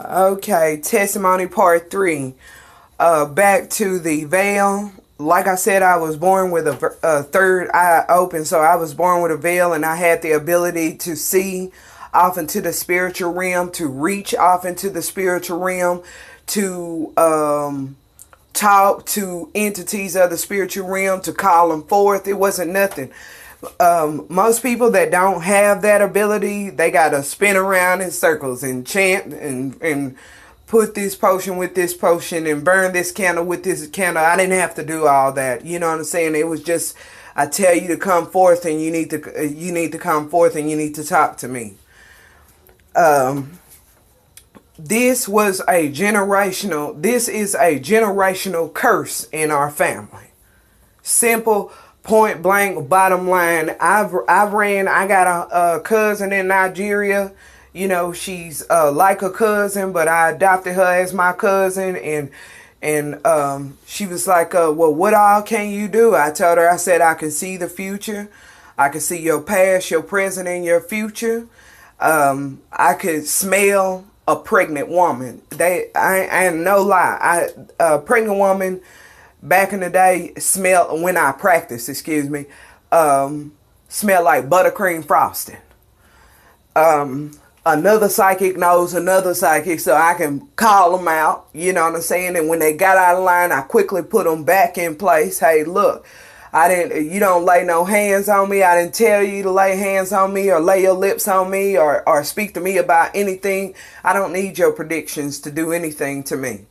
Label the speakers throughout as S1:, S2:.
S1: Okay, testimony part 3. Back to the veil. Like I said, I was born with a third eye open, so I was born with a veil, and I had the ability to see off into the spiritual realm, to reach off into the spiritual realm, to talk to entities of the spiritual realm, to call them forth. It wasn't nothing. Most people that don't have that ability, they gotta spin around in circles and chant and put this potion with this potion and burn this candle with this candle. I didn't have to do all that. You know what I'm saying? It was just, I tell you to come forth, and you need to come forth, and you need to talk to me. This is a generational curse in our family. Simple, point blank, bottom line. I got a cousin in Nigeria. You know, she's like a cousin, but I adopted her as my cousin, and she was like, well, what all can you do? I told her, I said, I can see the future. I can see your past, your present, and your future. I could smell a pregnant woman. I no lie. A pregnant woman back in the day smelled, when I practiced, excuse me, smelled like buttercream frosting. Another psychic knows another psychic, so I can call them out, you know what I'm saying? And when they got out of line, I quickly put them back in place. Hey, look, you don't lay no hands on me. I didn't tell you to lay hands on me or lay your lips on me or speak to me about anything. I don't need your predictions to do anything to me.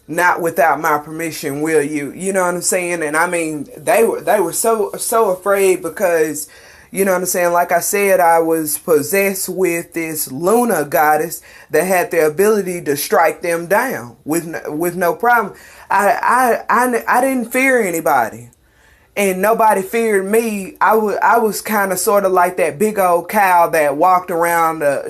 S1: Not without my permission, will you? You know what I'm saying? And I mean, they were so afraid because, you know what I'm saying? Like I said, I was possessed with this Luna goddess that had the ability to strike them down with no problem. I didn't fear anybody, and nobody feared me. I was kind of sort of like that big old cow that walked around the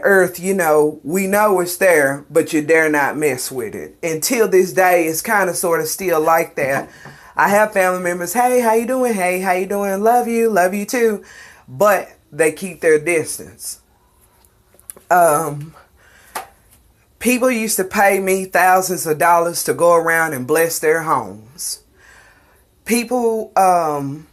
S1: earth. You know, we know it's there, but you dare not mess with it. Until this day, it's kind of sort of still like that. I have family members, hey, how you doing? Hey, how you doing? Love you too. But they keep their distance. People used to pay me thousands of dollars to go around and bless their homes. People, I've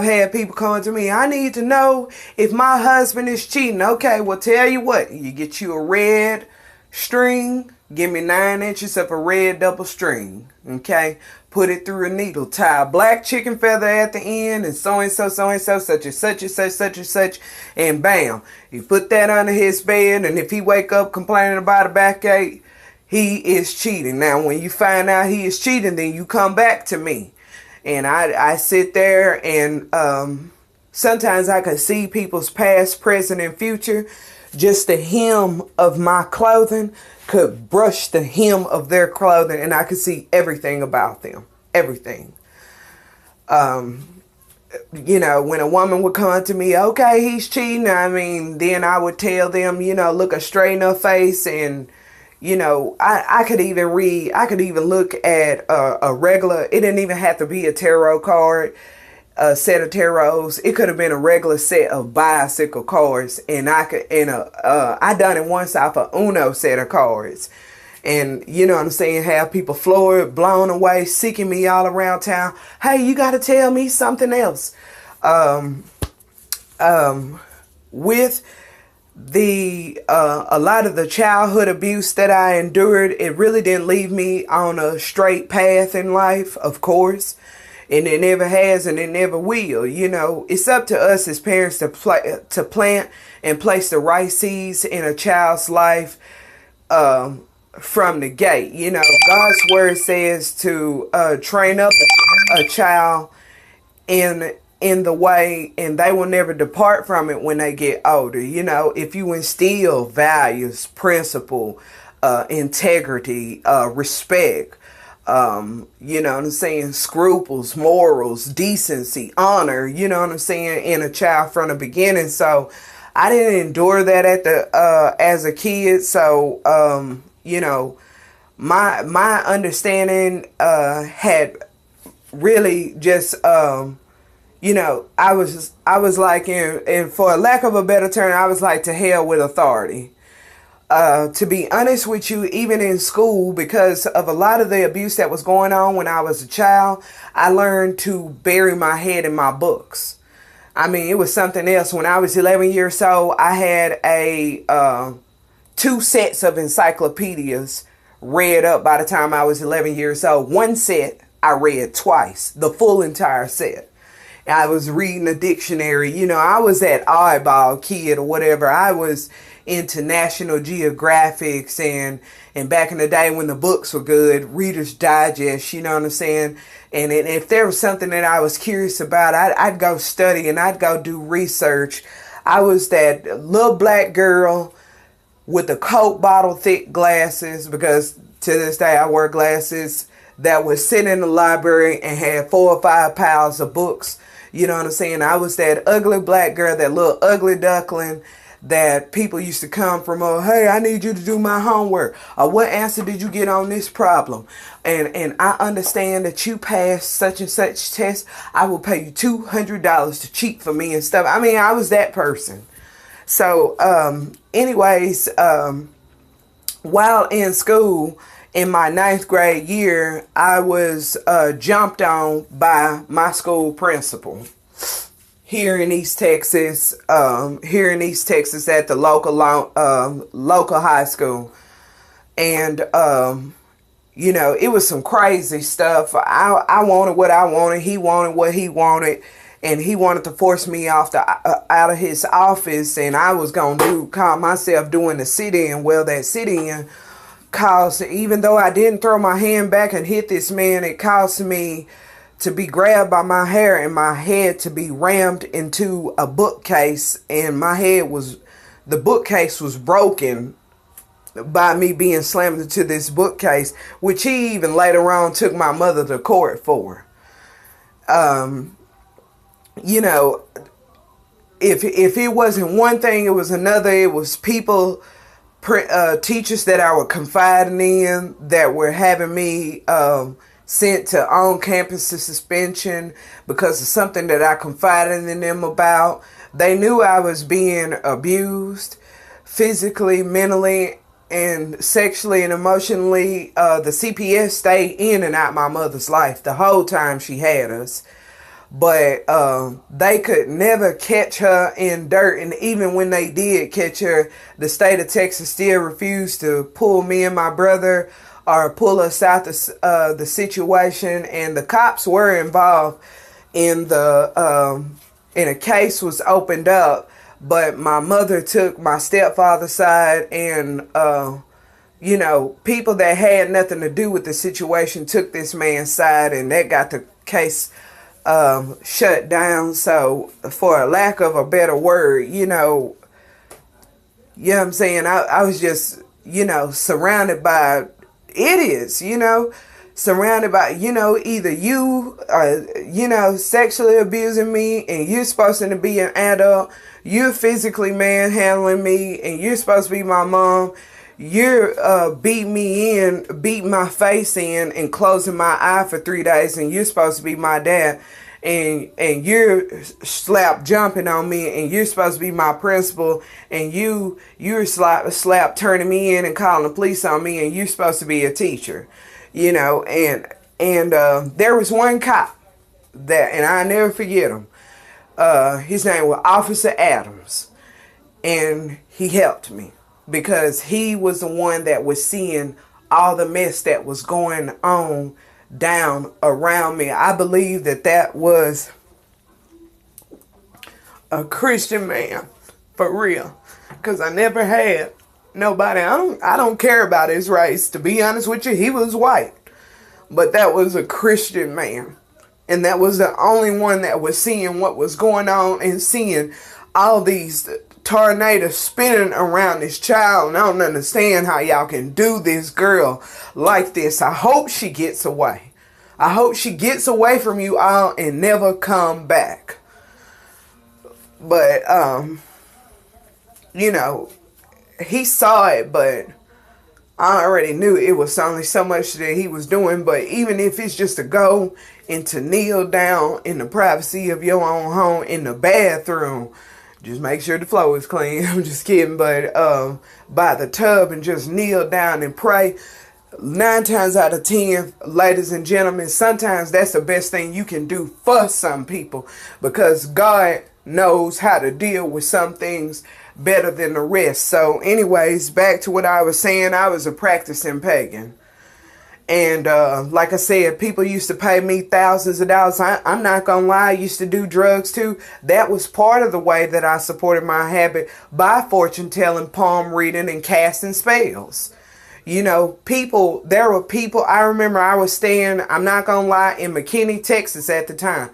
S1: had people come to me, I need to know if my husband is cheating. Okay, well, tell you what, you get you a red string, give me 9 inches of a red double string, okay? Put it through a needle, tie a black chicken feather at the end, and so and so, such and such and such, and bam, you put that under his bed, and if he wake up complaining about a backache, he is cheating. Now, when you find out he is cheating, then you come back to me, and I sit there, and sometimes I can see people's past, present, and future. Just the hem of my clothing could brush the hem of their clothing, and I could see everything about them. Everything. When a woman would come to me, okay, he's cheating. I mean, then I would tell them, look her straight in her face, and I could even look at a regular. It didn't even have to be a tarot card. A set of tarots. It could have been a regular set of bicycle cards, and I done it once off a Uno set of cards, and you know what I'm saying, have people floored, blown away, seeking me all around town. Hey, you got to tell me something else. With the a lot of the childhood abuse that I endured, it really didn't leave me on a straight path in life, of course. And it never has, and it never will. It's up to us as parents to plant and place the right seeds in a child's life from the gate. God's word says to train up a child in the way, and they will never depart from it when they get older. If you instill values, principle, integrity, respect, you know what I'm saying, scruples, morals, decency, honor, you know what I'm saying, in a child from the beginning. So I didn't endure that as a kid. So, my understanding, had really just, I was like, and for a lack of a better term, I was like, to hell with authority. To be honest with you, even in school, because of a lot of the abuse that was going on when I was a child, I learned to bury my head in my books. I mean, it was something else. When I was 11 years old, I had two sets of encyclopedias read up by the time I was 11 years old. One set I read twice, the full entire set. I was reading a dictionary. I was that oddball kid or whatever. I was into National Geographics and back in the day when the books were good, Reader's Digest, you know what I'm saying? And if there was something that I was curious about, I'd go study and I'd go do research. I was that little black girl with the Coke bottle thick glasses, because to this day I wear glasses, that was sitting in the library and had 4 or 5 piles of books. You know what I'm saying? I was that ugly black girl, that little ugly duckling that people used to come from, oh, hey, I need you to do my homework. Or what answer did you get on this problem? And I understand that you passed such and such test. I will pay you $200 to cheat for me and stuff. I mean, I was that person. So, anyways, while in school, in my 9th grade year, I was jumped on by my school principal here in East Texas. Here in East Texas at the local high school, and it was some crazy stuff. I wanted what I wanted. He wanted what he wanted. And he wanted to force me out of his office, and I was going to call myself doing the sit-in. Well, that sit-in caused, even though I didn't throw my hand back and hit this man, it caused me to be grabbed by my hair and my head to be rammed into a bookcase, and the bookcase was broken by me being slammed into this bookcase, which he even later on took my mother to court for. If it wasn't one thing, it was another. It was people, teachers that I were confiding in that were having me sent to on-campus suspension because of something that I confided in them about. They knew I was being abused physically, mentally, and sexually and emotionally. The CPS stayed in and out my mother's life the whole time she had us. But they could never catch her in dirt. And even when they did catch her, the state of Texas still refused to pull me and my brother or pull us out the situation. And the cops were involved in a case was opened up. But my mother took my stepfather's side, and people that had nothing to do with the situation took this man's side, and that got the case shut down. So for a lack of a better word, you know what I'm saying? I was just, surrounded by idiots, surrounded by, either you are, sexually abusing me and you're supposed to be an adult. You're physically manhandling me and you're supposed to be my mom. You're beating my face in and closing my eye for 3 days, and you're supposed to be my dad, and you're slap jumping on me, and you're supposed to be my principal, and you're slap turning me in and calling the police on me, and you're supposed to be a teacher, and there was one cop that, and I never forget him. His name was Officer Adams, and he helped me, because he was the one that was seeing all the mess that was going on down around me. I believe that was a Christian man, for real. Because I never had nobody, I don't care about his race. To be honest with you, he was white. But that was a Christian man. And that was the only one that was seeing what was going on and seeing all these tornadoes spinning around this child. And I don't understand how y'all can do this girl like this. I hope she gets away. I hope she gets away from you all and never come back. But, he saw it, but, I don't know. I don't care about his race. To be honest with you, he was white. But that was the only one that was seeing what was going on and seeing all these tornadoes spinning around this child. And I don't understand how y'all can do this girl like this. I hope she gets away. I hope she gets away from you all and never come back. But, you know, I already knew it was only so much that he was doing, but even if it's just to go and to kneel down in the privacy of your own home in the bathroom, just make sure the floor is clean. I'm just kidding, but by the tub and just kneel down and pray. 9 times out of 10, ladies and gentlemen, sometimes that's the best thing you can do for some people, because God knows how to deal with some things better than the rest. So anyways, back to what I was saying. I was a practicing pagan. And like I said, people used to pay me thousands of dollars. I'm not going to lie, I used to do drugs too. That was part of the way that I supported my habit, by fortune telling, palm reading, and casting spells. You know, there were people, I remember I was staying, I'm not going to lie, in McKinney, Texas at the time.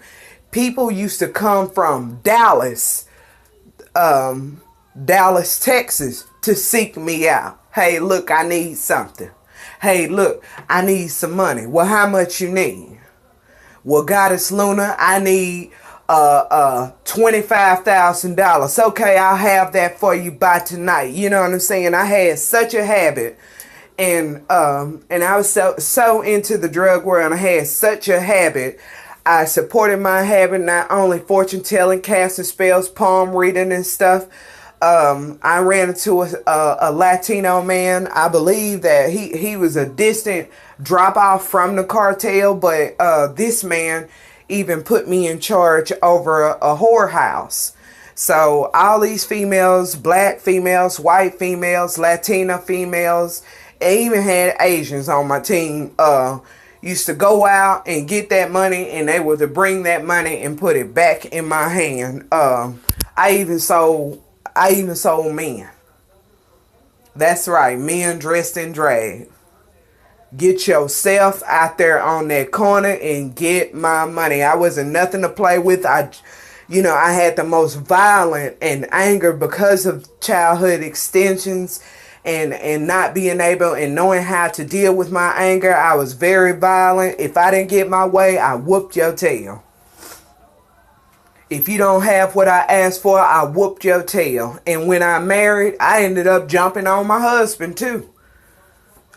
S1: People used to come from Dallas, Texas, to seek me out. Hey, look, I need something. Hey, look, I need some money. Well, how much you need? Well, Goddess Luna, I need $25,000. Okay, I'll have that for you by tonight. You know what I'm saying? I had such a habit, and I was so into the drug world, and I had such a habit. I supported my habit, not only fortune telling, casting spells, palm reading, and stuff. I ran into a Latino man. I believe that he was a distant drop off from the cartel, but this man even put me in charge over a whorehouse. So all these females, black females, white females, Latina females, and even had Asians on my team, used to go out and get that money, and they were to bring that money and put it back in my hand. I even sold men. That's right, men dressed in drag. Get yourself out there on that corner and get my money. I wasn't nothing to play with. I had the most violent and anger because of childhood extensions and not being able and knowing how to deal with my anger. I was very violent. If I didn't get my way, I whooped your tail. If you don't have what I asked for, I whooped your tail. And when I married, I ended up jumping on my husband too.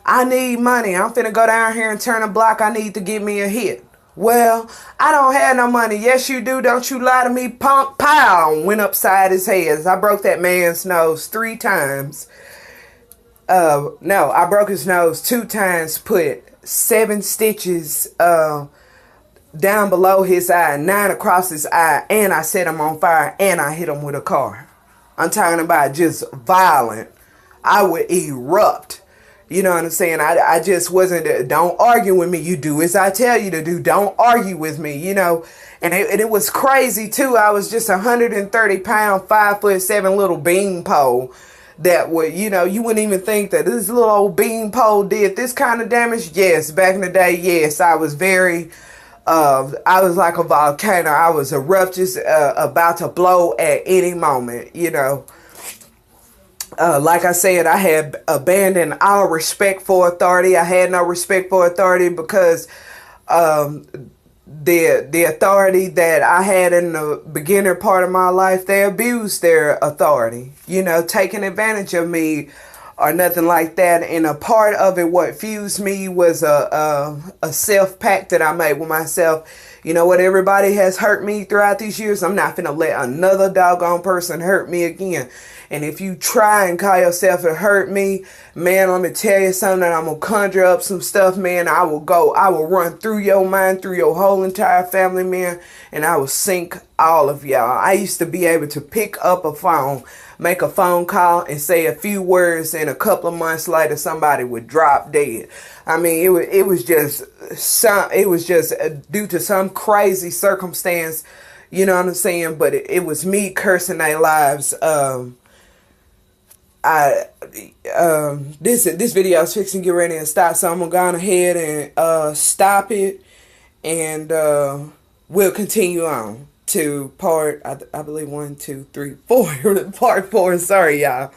S1: I need money. I'm finna go down here and turn a block. I need to get me a hit. Well, I don't have no money. Yes, you do. Don't you lie to me, punk. Pow! Went upside his head. I broke that man's nose 3 times. No, I broke his nose 2 times, put 7 stitches down below his eye, 9 across his eye, and I set him on fire, and I hit him with a car. I'm talking about just violent. I would erupt. You know what I'm saying? I just wasn't, don't argue with me. You do as I tell you to do. Don't argue with me, you know. And it was crazy, too. I was just 130-pound, 5'7" little beanpole that would, you know, you wouldn't even think that this little old beanpole did this kind of damage. Yes, back in the day, yes, I was very... I was like a volcano. I was erupting, about to blow at any moment, you know. Like I said, I had abandoned all respect for authority. I had no respect for authority because the authority that I had in the beginner part of my life, they abused their authority, you know, taking advantage of me or nothing like that. And a part of it, what fused me was a self-pact that I made with myself. You know what? Everybody has hurt me throughout these years. I'm not finna let another doggone person hurt me again. And if you try and call yourself to hurt me, man, let me tell you something. I'm going to conjure up some stuff, man. I will run through your mind, through your whole entire family, man. And I will sink all of y'all. I used to be able to pick up a phone, make a phone call, and say a few words, and a couple of months later, somebody would drop dead. I mean, it was just due to some crazy circumstance, you know what I'm saying? But it was me cursing their lives. This video is fixing to get ready and stop, so I'm gonna go on ahead and stop it, and we'll continue on to part, I believe 1, 2, 3, 4, part 4. Sorry, y'all.